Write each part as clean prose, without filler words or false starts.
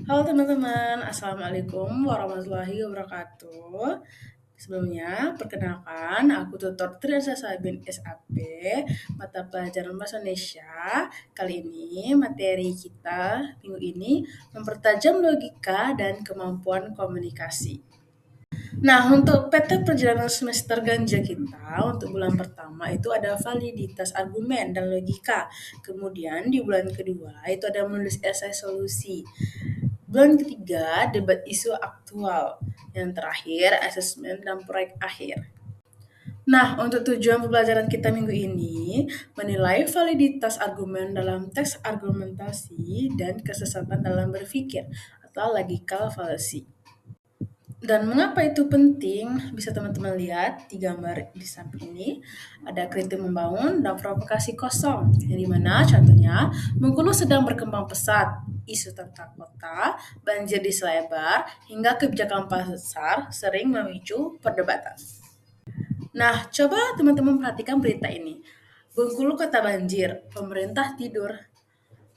Halo teman-teman, Assalamualaikum warahmatullahi wabarakatuh. Sebelumnya, perkenalkan, aku Tutor Triasa Sabin SAP, mata pelajaran Bahasa Indonesia. Kali ini, materi kita minggu ini mempertajam logika dan kemampuan komunikasi. Nah, untuk PT perjalanan semester ganja kita untuk bulan pertama itu ada validitas argumen dan logika. Kemudian di bulan kedua itu ada menulis esai solusi. Bulan ketiga, debat isu aktual. Yang terakhir, asesmen dan proyek akhir. Nah, untuk tujuan pembelajaran kita minggu ini, menilai validitas argumen dalam teks argumentasi dan kesesatan dalam berpikir atau logical fallacy. Dan mengapa itu penting? Bisa teman-teman lihat di gambar di samping ini. Ada kritik membangun dan provokasi kosong. Yang dimana contohnya, Bengkulu sedang berkembang pesat. Isu tentang kota, banjir di Selebar, hingga kebijakan pasar sering memicu perdebatan. Nah, coba teman-teman perhatikan berita ini. Bengkulu kata banjir, pemerintah tidur.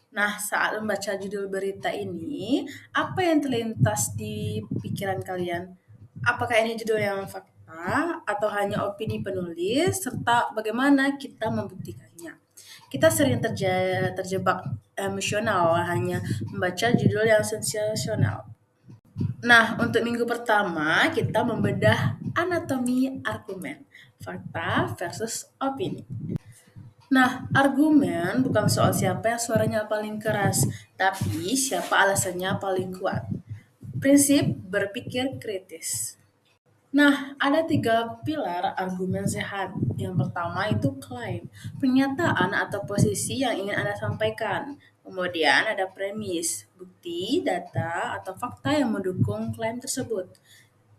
Nah, saat membaca judul berita ini, apa yang terlintas di pikiran kalian? Apakah ini judul yang fakta atau hanya opini penulis serta bagaimana kita membuktikannya? Kita sering terjebak emosional hanya membaca judul yang sensasional. Nah, untuk minggu pertama kita membedah anatomi argumen, fakta versus opini. Nah, argumen bukan soal siapa yang suaranya paling keras, tapi siapa alasannya paling kuat. Prinsip berpikir kritis. Nah, ada tiga pilar argumen sehat. Yang pertama itu klaim, pernyataan atau posisi yang ingin Anda sampaikan. Kemudian ada premis, bukti, data, atau fakta yang mendukung klaim tersebut.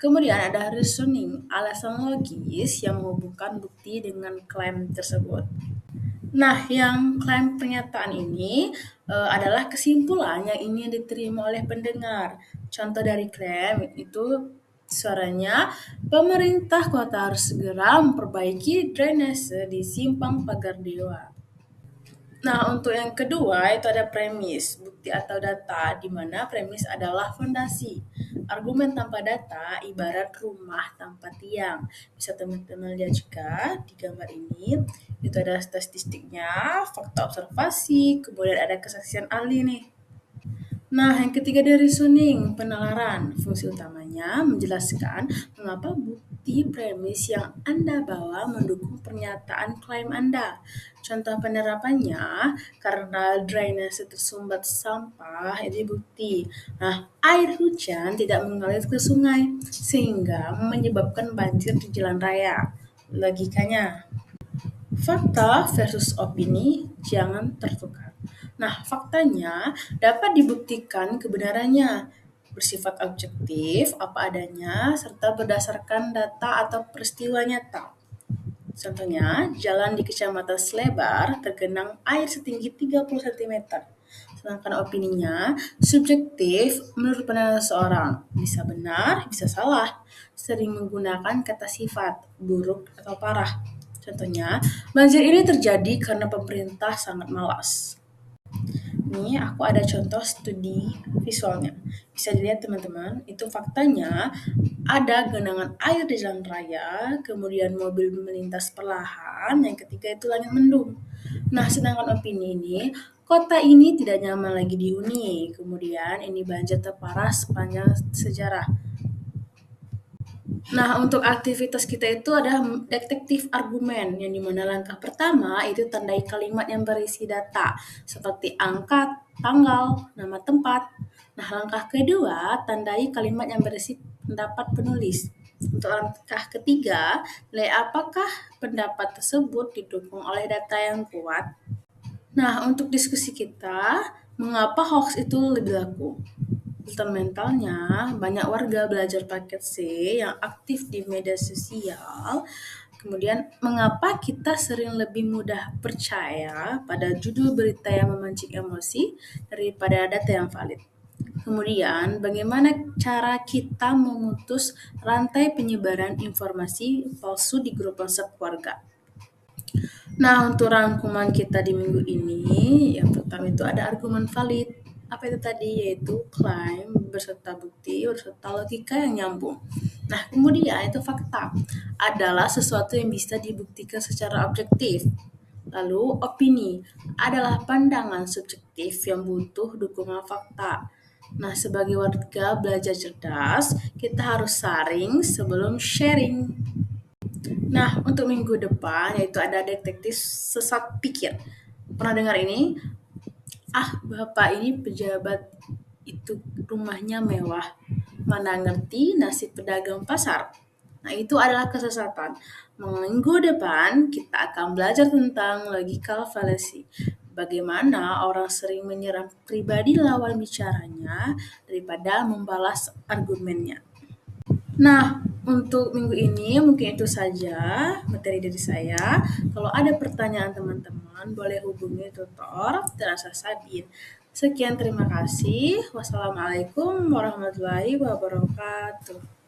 Kemudian ada reasoning, alasan logis yang menghubungkan bukti dengan klaim tersebut. Nah, yang klaim pernyataan ini adalah kesimpulan yang ingin diterima oleh pendengar. Contoh dari klaim itu suaranya, pemerintah kota harus segera memperbaiki drainase di Simpang Pagar Dewa. Nah, untuk yang kedua itu ada premis, bukti atau data, di mana premis adalah fondasi. Argumen tanpa data ibarat rumah tanpa tiang. Bisa teman-teman lihat juga di gambar ini, itu ada statistiknya, fakta observasi, kemudian ada kesaksian ahli nih. Nah, yang ketiga dari reasoning, penalaran. Fungsi utamanya menjelaskan mengapa bukti premis yang Anda bawa mendukung pernyataan klaim Anda. Contoh penerapannya, karena drainase tersumbat sampah, ini bukti. Nah, air hujan tidak mengalir ke sungai, sehingga menyebabkan banjir di jalan raya. Logikanya, fakta versus opini jangan tertukar. Nah, faktanya dapat dibuktikan kebenarannya, bersifat objektif, apa adanya, serta berdasarkan data atau peristiwa nyata. Contohnya, jalan di Kecamatan Selebar tergenang air setinggi 30 cm. Sedangkan opininya subjektif menurut pandangan seseorang, bisa benar, bisa salah, sering menggunakan kata sifat, buruk atau parah. Contohnya, banjir ini terjadi karena pemerintah sangat malas. Nih, aku ada contoh studi visualnya. Bisa dilihat teman-teman, itu faktanya ada genangan air di jalan raya, kemudian mobil melintas perlahan, yang ketiga itu langit mendung. Nah, sedangkan opini ini, kota ini tidak nyaman lagi dihuni, kemudian ini banjir terparah sepanjang sejarah. Nah, untuk aktivitas kita itu ada detektif argumen, yang dimana langkah pertama itu tandai kalimat yang berisi data, seperti angka, tanggal, nama tempat. Nah, langkah kedua, tandai kalimat yang berisi pendapat penulis. Untuk langkah ketiga, nilai apakah pendapat tersebut didukung oleh data yang kuat. Nah, untuk diskusi kita, mengapa hoax itu lebih laku? Fundamentalnya, banyak warga belajar paket C yang aktif di media sosial. Kemudian, mengapa kita sering lebih mudah percaya pada judul berita yang memancing emosi daripada data yang valid? Kemudian, bagaimana cara kita memutus rantai penyebaran informasi palsu di grup WhatsApp keluarga? Nah, untuk rangkuman kita di minggu ini, yang pertama itu ada argumen valid. apa itu tadi, yaitu klaim berserta bukti berserta logika yang nyambung. Nah, kemudian itu fakta adalah sesuatu yang bisa dibuktikan secara objektif. Lalu, opini adalah pandangan subjektif yang butuh dukungan fakta. Nah, sebagai warga belajar cerdas, kita harus saring sebelum sharing. Nah, untuk minggu depan yaitu ada detektif sesat pikir. Pernah dengar ini? Ah, bapak ini pejabat itu rumahnya mewah. Mana ngerti nasib pedagang pasar. Nah, itu adalah kesesatan. Minggu depan kita akan belajar tentang logical fallacy. Bagaimana orang sering menyerang pribadi lawan bicaranya daripada membalas argumennya. Nah, untuk minggu ini mungkin itu saja materi dari saya. Kalau ada pertanyaan teman-teman, boleh hubungi tutor Terasa Sabin. Sekian, terima kasih. Wassalamualaikum warahmatullahi wabarakatuh.